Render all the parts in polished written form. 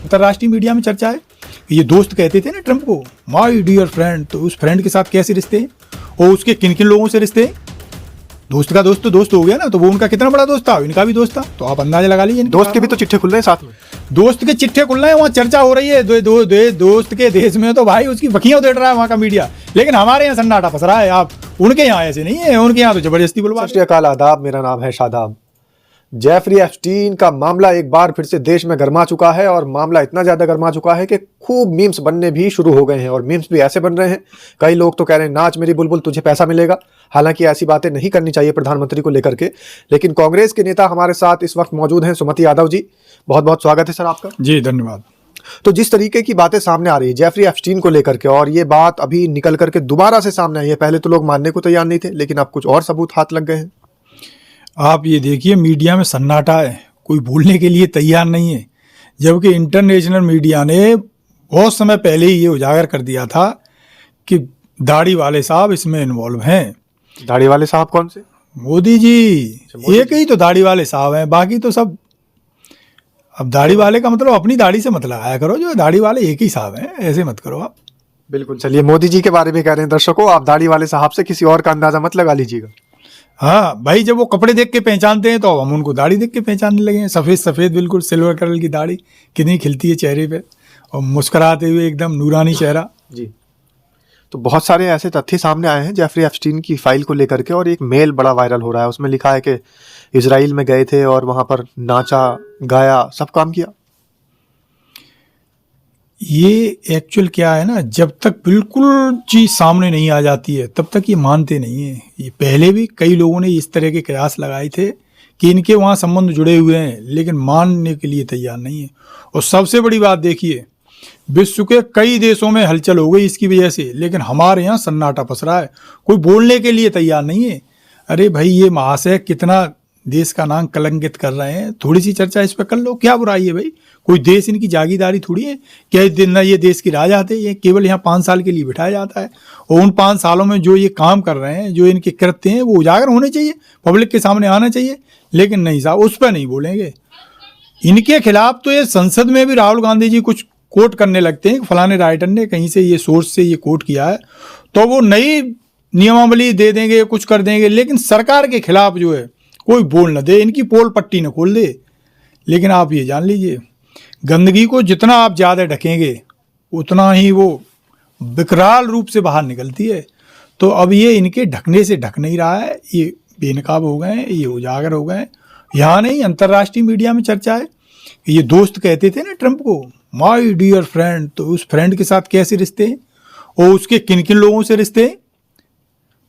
अंतर्राष्ट्रीय मीडिया में चर्चा है। ये दोस्त कहते थे ना ट्रंप को, माय डियर फ्रेंड, तो उस फ्रेंड के साथ कैसे रिश्ते हैं और उसके किन किन लोगों से रिश्ते हैं। दोस्त का दोस्त तो दोस्त हो गया ना, तो वो उनका कितना बड़ा दोस्त था, इनका भी दोस्त था। तो आप अंदाजा लगा लीजिए। दोस्त के भी तो चिट्ठे खुल रहे हैं साथ में, दोस्त के चिट्ठे खुल रहे हैं, वहाँ चर्चा हो रही है। दोस्त के देश में तो भाई उसकी बखियां उधेड़ रहा है वहाँ का मीडिया, लेकिन हमारे यहाँ सन्नाटा फंस रहा है। आप उनके यहाँ ऐसे नहीं है, उनके यहाँ तो जबरदस्ती बुलवा। सत श्री अकाल, आदाब, मेरा नाम है शादाब। जेफरी एप्स्टीन का मामला एक बार फिर से देश में गर्मा चुका है और मामला इतना ज्यादा गर्मा चुका है कि खूब मीम्स बनने भी शुरू हो गए हैं। और मीम्स भी ऐसे बन रहे हैं, कई लोग तो कह रहे हैं नाच मेरी बुलबुल तुझे पैसा मिलेगा। हालांकि ऐसी बातें नहीं करनी चाहिए प्रधानमंत्री को लेकर के, लेकिन कांग्रेस के नेता हमारे साथ इस वक्त मौजूद हैं, सुमति यादव जी। बहुत बहुत स्वागत है सर आपका। जी धन्यवाद। तो जिस तरीके की बातें सामने आ रही है जेफरी एप्स्टीन को लेकर के, और ये बात अभी निकल करके दोबारा से सामने आई है, पहले तो लोग मानने को तैयार नहीं थे, लेकिन अब कुछ और सबूत हाथ लग गए हैं। आप ये देखिए, मीडिया में सन्नाटा है, कोई बोलने के लिए तैयार नहीं है। जबकि इंटरनेशनल मीडिया ने बहुत समय पहले ही ये उजागर कर दिया था कि दाढ़ी वाले साहब इसमें इन्वॉल्व हैं। दाढ़ी वाले साहब कौन से? मोदी जी। एक ही तो दाढ़ी वाले साहब हैं, बाकी तो सब। अब दाढ़ी वाले का मतलब अपनी दाढ़ी से मत लगाया करो, जो दाढ़ी वाले एक ही साहब हैं, ऐसे मत करो आप। बिल्कुल। चलिए, मोदी जी के बारे में कह रहे हैं दर्शकों, आप दाढ़ी वाले साहब से किसी और का अंदाजा मत लगा लीजिएगा। हाँ भाई, जब वो कपड़े देख के पहचानते हैं तो अब हम उनको दाढ़ी देख के पहचानने लगे हैं। सफ़ेद सफ़ेद बिल्कुल सिल्वर कलर की दाढ़ी कितनी खिलती है चेहरे पे, और मुस्कुराते हुए एकदम नूरानी चेहरा। जी। तो बहुत सारे ऐसे तथ्य सामने आए हैं जेफरी एप्स्टीन की फाइल को लेकर के, और एक मेल बड़ा वायरल हो रहा है। उसमें लिखा है कि इजराइल में गए थे और वहां पर नाचा गाया, सब काम किया। ये एक्चुअल क्या है ना, जब तक बिल्कुल चीज़ सामने नहीं आ जाती है तब तक ये मानते नहीं है। ये पहले भी कई लोगों ने इस तरह के कयास लगाए थे कि इनके वहाँ संबंध जुड़े हुए हैं, लेकिन मानने के लिए तैयार नहीं है। और सबसे बड़ी बात देखिए, विश्व के कई देशों में हलचल हो गई इसकी वजह से, लेकिन हमारे यहाँ सन्नाटा फंस रहा है, कोई बोलने के लिए तैयार नहीं है। अरे भाई, ये महाशय कितना देश का नाम कलंकित कर रहे हैं, थोड़ी सी चर्चा इस पर कर लो, क्या बुराई है भाई। कोई देश इनकी जागीरदारी थोड़ी है, क्या दिन ना ये देश की राजा थे, ये केवल यहाँ 5 साल के लिए बिठाया जाता है। और उन 5 सालों में जो ये काम कर रहे हैं, जो इनके कृत्य हैं, वो उजागर होने चाहिए, पब्लिक के सामने आना चाहिए। लेकिन नहीं साहब, उस पर नहीं बोलेंगे। इनके खिलाफ तो ये संसद में भी राहुल गांधी जी कुछ कोट करने लगते हैं, फलाने राइटर ने कहीं से ये सोर्स से ये कोट किया है, तो वो नई नियमावली दे देंगे, कुछ कर देंगे। लेकिन सरकार के खिलाफ जो है कोई बोल न दे, इनकी पोल पट्टी न खोल दे। लेकिन आप ये जान लीजिए, गंदगी को जितना आप ज़्यादा ढकेंगे उतना ही वो विकराल रूप से बाहर निकलती है। तो अब ये इनके ढकने से ढक नहीं रहा है, ये बेनकाब हो गए हैं, ये उजागर हो गए हैं। यहाँ नहीं, अंतर्राष्ट्रीय मीडिया में चर्चा है। ये दोस्त कहते थे ना ट्रंप को, माय डियर फ्रेंड, तो उस फ्रेंड के साथ कैसे रिश्ते हैं और उसके किन किन लोगों से रिश्ते हैं।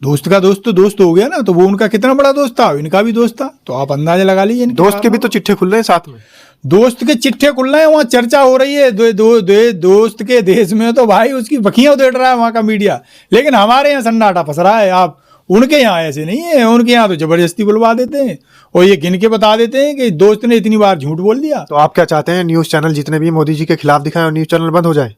दोस्त का दोस्त तो दोस्त हो गया ना, तो वो उनका कितना बड़ा दोस्त था, इनका भी दोस्त था। तो आप अंदाजा लगा लीजिए। दोस्त के भी तो चिट्ठे खुल रहे हैं साथ में, दोस्त के चिट्ठे खुल रहे हैं, वहाँ चर्चा हो रही है। दोस्त के देश में तो भाई उसकी बखियां उधेड़ रहा है वहाँ का मीडिया, लेकिन हमारे यहाँ सन्नाटा फंस रहा है। आप उनके यहाँ ऐसे नहीं है, उनके यहाँ तो जबरदस्ती बुलवा देते हैं और ये गिन के बता देते हैं कि दोस्त ने इतनी बार झूठ बोल दिया। तो आप क्या चाहते हैं, न्यूज़ चैनल जितने भी मोदी जी के खिलाफ दिखाएं और न्यूज़ चैनल बंद हो जाए?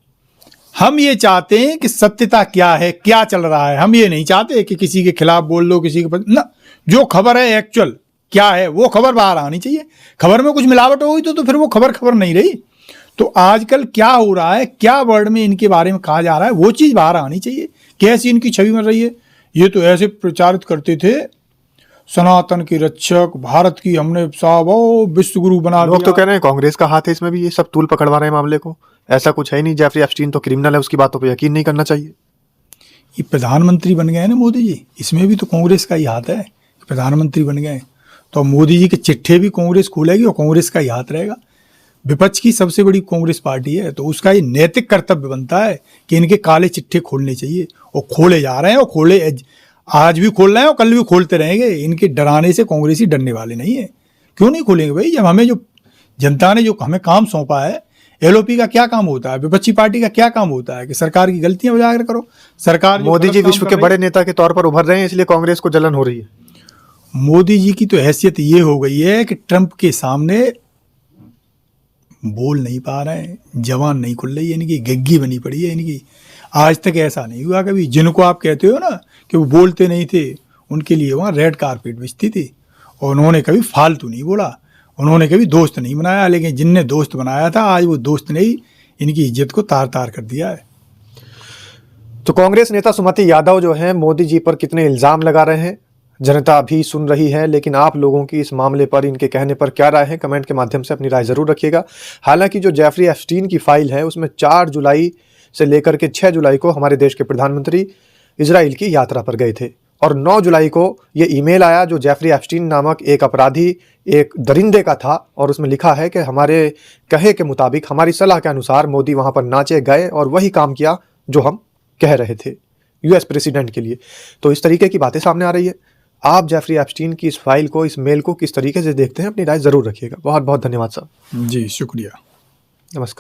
हम ये चाहते हैं कि सत्यता क्या है, क्या चल रहा है। हम ये नहीं चाहते कि किसी के खिलाफ बोल लो, किसी के ना, जो खबर है एक्चुअल क्या है वो खबर बाहर आनी चाहिए। खबर में कुछ मिलावट हो गई तो फिर वो खबर नहीं रही। तो आजकल क्या हो रहा है, क्या वर्ड में इनके बारे में कहा जा रहा है, वो चीज़ बाहर आनी चाहिए। कैसी इनकी छवि बन रही है। ये तो ऐसे प्रचारित करते थे, सनातन के रक्षक, भारत की हमने साहब विश्व गुरु बना दिया। लोग तो कह रहे हैं कांग्रेस का हाथ है इसमें भी, ये सब तूल पकड़वा रहे हैं मामले को। ऐसा कुछ है ही नहीं, जेफरी एप्स्टीन तो क्रिमिनल है, उसकी बातों पे यकीन नहीं करना चाहिए। ये प्रधानमंत्री बन गए ना मोदी जी, इसमें भी तो कांग्रेस का ही हाथ है। प्रधानमंत्री बन गए तो मोदी जी के चिट्ठे भी कांग्रेस खोलेगी और कांग्रेस का ही हाथ रहेगा। विपक्ष की सबसे बड़ी कांग्रेस पार्टी है, तो उसका ये नैतिक कर्तव्य बनता है कि इनके काले चिट्ठे खोलने चाहिए। और खोले जा रहे हैं, और खोले आज भी खोल रहे हैं और कल भी खोलते रहेंगे। इनके डराने से कांग्रेसी डरने वाले नहीं है। क्यों नहीं खोलेंगे भाई, जब हमें जो जनता ने जो हमें काम सौंपा है। एलओपी का क्या काम होता है, विपक्षी पार्टी का क्या काम होता है कि सरकार की गलतियां उजागर करो। सरकार मोदी जी विश्व के बड़े नेता के तौर पर उभर रहे हैं, इसलिए कांग्रेस को जलन हो रही है। मोदी जी की तो हैसियत ये हो गई है कि ट्रंप के सामने बोल नहीं पा रहे हैं, जवान नहीं खुल रही है, इनकी गग्गी बनी पड़ी है इनकी। आज तक ऐसा नहीं हुआ कभी। जिनको आप कहते हो ना कि वो बोलते नहीं थे, उनके लिए वहाँ रेड कारपेट बिछती थी और उन्होंने कभी फालतू नहीं बोला। उन्होंने कभी दोस्त नहीं बनाया, लेकिन जिनने दोस्त बनाया था आज वो दोस्त ने ही इनकी इज्जत को तार तार कर दिया है। तो कांग्रेस नेता सुमति यादव जो हैं मोदी जी पर कितने इल्जाम लगा रहे हैं, जनता भी सुन रही है, लेकिन आप लोगों की इस मामले पर, इनके कहने पर क्या राय है, कमेंट के माध्यम से अपनी राय जरूर रखिएगा। हालांकि जो जेफरी एप्स्टीन की फाइल है उसमें 4 जुलाई से लेकर के 6 जुलाई को हमारे देश के प्रधानमंत्री इजराइल की यात्रा पर गए थे और 9 जुलाई को ये ईमेल आया जो जेफरी एप्स्टीन नामक एक अपराधी, एक दरिंदे का था, और उसमें लिखा है कि हमारे कहे के मुताबिक, हमारी सलाह के अनुसार मोदी वहां पर नाचे गए और वही काम किया जो हम कह रहे थे यूएस प्रेसिडेंट के लिए। तो इस तरीके की बातें सामने आ रही है। आप जेफरी एप्स्टीन की इस फाइल को, इस मेल को किस तरीके से देखते हैं, अपनी राय जरूर रखिएगा। बहुत बहुत धन्यवाद साहब। जी शुक्रिया। नमस्कार।